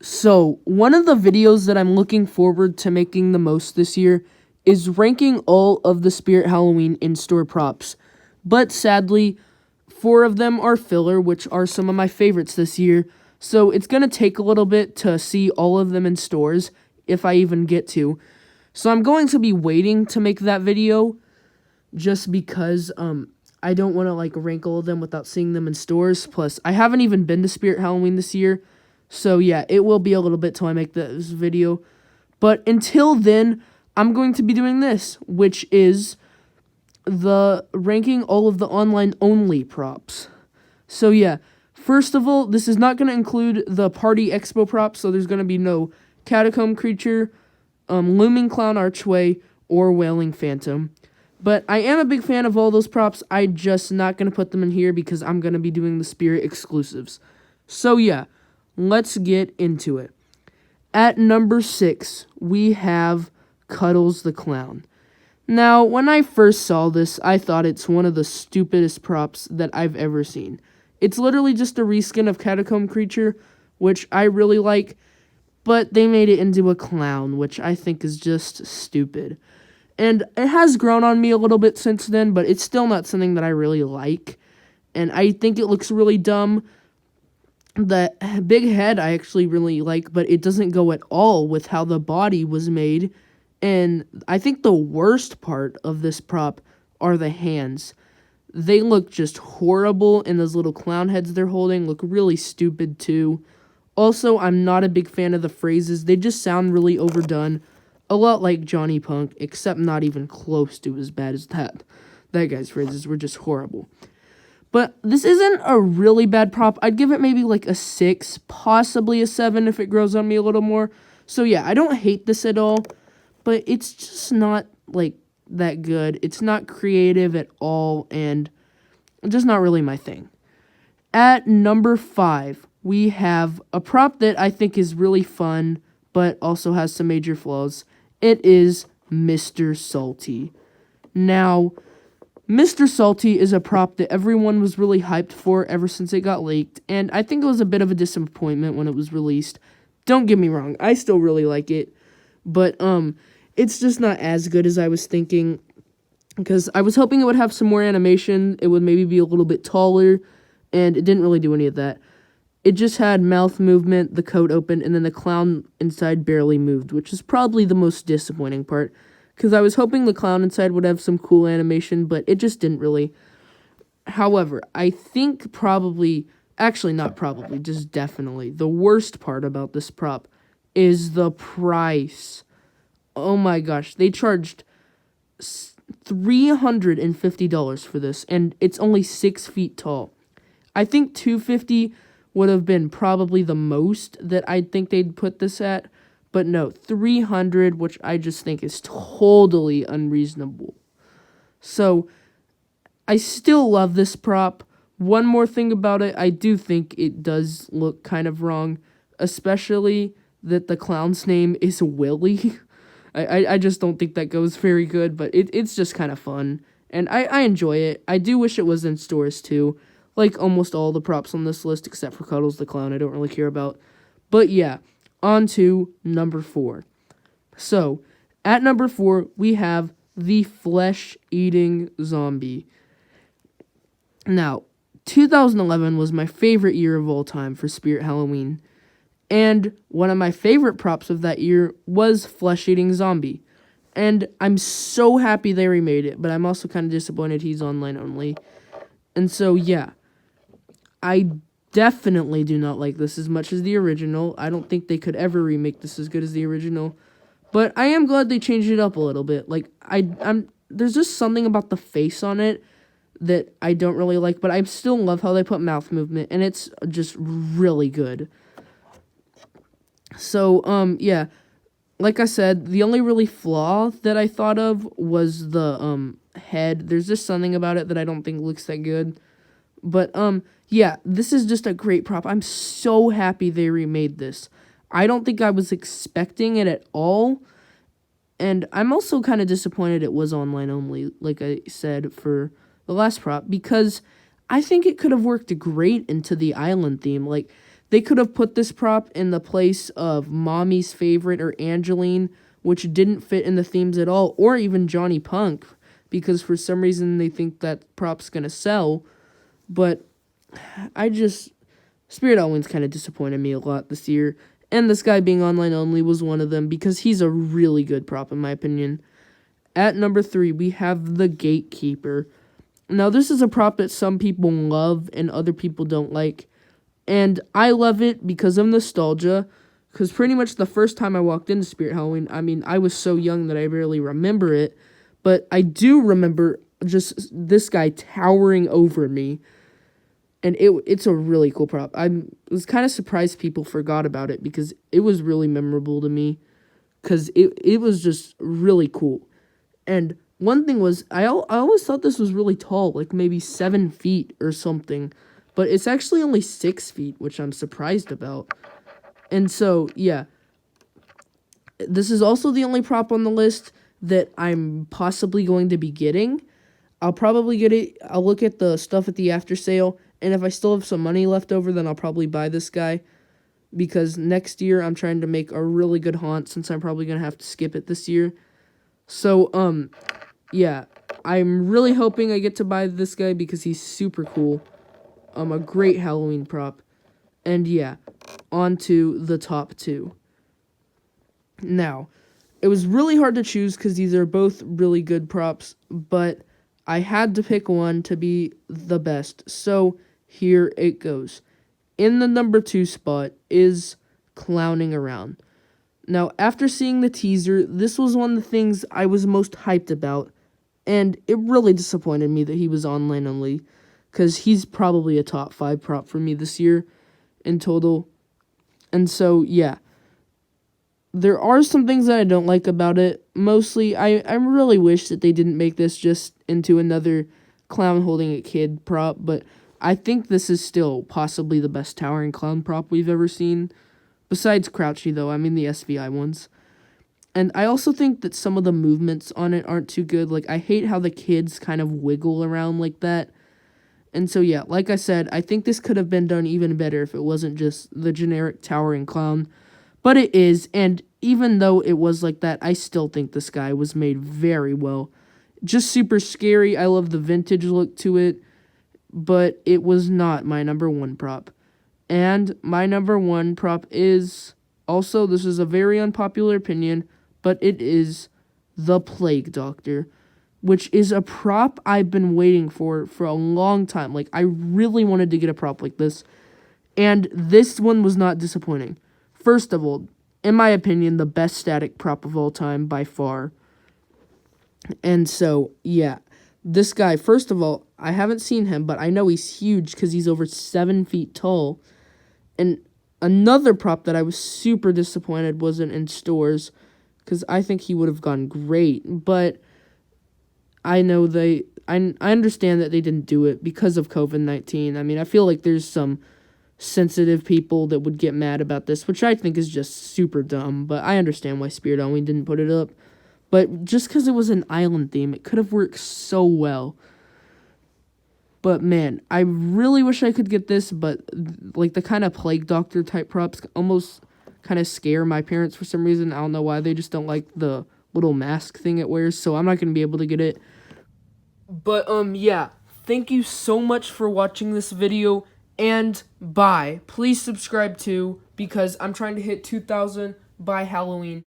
So, one of the videos that I'm looking forward to making the most this year is ranking all of the Spirit Halloween in-store props. But sadly, 4 of them are filler, which are some of my favorites this year. So, it's going to take a little bit to see all of them in stores, if I even get to. So, I'm going to be waiting to make that video just because I don't want to rank all of them without seeing them in stores. Plus, I haven't even been to Spirit Halloween this year. So yeah, it will be a little bit till I make this video. But until then, I'm going to be doing this, which is the ranking all of the online only props. So yeah, first of all, this is not going to include the Party Expo props, so there's going to be no Catacomb Creature, Looming Clown Archway, or Wailing Phantom. But I am a big fan of all those props. I'm just not going to put them in here because I'm going to be doing the Spirit exclusives. So yeah, let's get into it. At number 6, we have Cuddles the Clown. Now, when I first saw this, I thought it's one of the stupidest props that I've ever seen. It's literally just a reskin of Catacomb Creature, which I really like, but they made it into a clown, which I think is just stupid. And it has grown on me a little bit since then, but it's still not something that I really like. And I think it looks really dumb. The big head I actually really like, but it doesn't go at all with how the body was made. And I think the worst part of this prop are the hands. They look just horrible, and those little clown heads they're holding look really stupid too. Also, I'm not a big fan of the phrases. They just sound really overdone. A lot like Johnny Punk, except not even close to as bad as that. That guy's phrases were just horrible. But this isn't a really bad prop. I'd give it maybe like a 6, possibly a 7 if it grows on me a little more. So yeah, I don't hate this at all, but it's just not like that good. It's not creative at all, and just not really my thing. At number 5, we have a prop that I think is really fun, but also has some major flaws. It is Mr. Salty. Now, Mr. Salty is a prop that everyone was really hyped for ever since it got leaked, and I think it was a bit of a disappointment when it was released. Don't get me wrong, I still really like it, but it's just not as good as I was thinking, because I was hoping it would have some more animation, it would maybe be a little bit taller, and it didn't really do any of that. It just had mouth movement, the coat opened, and then the clown inside barely moved, which is probably the most disappointing part. Because I was hoping the clown inside would have some cool animation, but it just didn't really. However, I think just definitely, the worst part about this prop is the price. Oh my gosh, they charged $350 for this, and it's only 6 feet tall. I think $250 would have been probably the most that I think they'd put this at. But no, $300, which I just think is totally unreasonable. So, I still love this prop. One more thing about it, I do think it does look kind of wrong. Especially that the clown's name is Willy. I just don't think that goes very good, but it's just kind of fun. And I enjoy it. I do wish it was in stores too. Like almost all the props on this list, except for Cuddles the Clown, I don't really care about. But yeah. On to number 4. So, at number 4, we have the FleshEating Zombie. Now, 2011 was my favorite year of all time for Spirit Halloween. And one of my favorite props of that year was FleshEating Zombie. And I'm so happy they remade it, but I'm also kind of disappointed he's online only. And so, yeah, I definitely do not like this as much as the original. I don't think they could ever remake this as good as the original. But I am glad they changed it up a little bit. Like, there's just something about the face on it that I don't really like, but I still love how they put mouth movement, and it's just really good. So, yeah, like I said, the only really flaw that I thought of was the, head. There's just something about it that I don't think looks that good. But, yeah, this is just a great prop. I'm so happy they remade this. I don't think I was expecting it at all. And I'm also kind of disappointed it was online only, like I said, for the last prop. Because I think it could have worked great into the island theme. Like, They could have put this prop in the place of Mommy's Favorite or Angeline, which didn't fit in the themes at all, or even Johnny Punk, because for some reason they think that prop's gonna sell. But Spirit Halloween's kind of disappointed me a lot this year, and this guy being online only was one of them, because he's a really good prop in my opinion. At number 3, we have the Gatekeeper. Now, this is a prop that some people love and other people don't like. And I love it because of nostalgia. Because pretty much the first time I walked into Spirit Halloween, I was so young that I barely remember it. But I do remember just this guy towering over me. And it's a really cool prop. I was kind of surprised people forgot about it because it was really memorable to me. Because it was just really cool. And one thing was, I always thought this was really tall, like maybe 7 feet or something. But it's actually only 6 feet, which I'm surprised about. And so, yeah. This is also the only prop on the list that I'm possibly going to be getting. I'll probably get it. I'll look at the stuff at the after sale. And if I still have some money left over, then I'll probably buy this guy. Because next year, I'm trying to make a really good haunt, since I'm probably going to have to skip it this year. So, yeah, I'm really hoping I get to buy this guy because he's super cool. A great Halloween prop. And yeah, on to the top 2. Now, it was really hard to choose because these are both really good props, but I had to pick one to be the best. So here it goes. In the number 2 spot is Clowning Around. Now, after seeing the teaser, this was one of the things I was most hyped about, and it really disappointed me that he was online only, because he's probably a top 5 prop for me this year in total. And so, yeah, there are some things that I don't like about it. Mostly, I really wish that they didn't make this just into another clown holding a kid prop, but I think this is still possibly the best towering clown prop we've ever seen. Besides Crouchy, though, I mean the SVI ones. And I also think that some of the movements on it aren't too good. Like, I hate how the kids kind of wiggle around like that. And so, yeah, like I said, I think this could have been done even better if it wasn't just the generic towering clown. But it is, and even though it was like that, I still think this guy was made very well. Just super scary. I love the vintage look to it. But it was not my number 1 prop. And my number 1 prop is, also, this is a very unpopular opinion, but it is the Plague Doctor, which is a prop I've been waiting for a long time. Like, I really wanted to get a prop like this, and this one was not disappointing. First of all, in my opinion, the best static prop of all time by far. And so, yeah, this guy, first of all, I haven't seen him, but I know he's huge because he's over 7 feet tall. And another prop that I was super disappointed wasn't in stores, because I think he would have gone great. But I know I understand that they didn't do it because of COVID-19. I mean, I feel like there's some sensitive people that would get mad about this, which I think is just super dumb. But I understand why Spirit Halloween didn't put it up. But just because it was an island theme, it could have worked so well. But man, I really wish I could get this, but like the kind of Plague Doctor type props almost kind of scare my parents for some reason. I don't know why. They just don't like the little mask thing it wears, so I'm not going to be able to get it. But yeah, thank you so much for watching this video, and bye. Please subscribe too, because I'm trying to hit 2,000 by Halloween.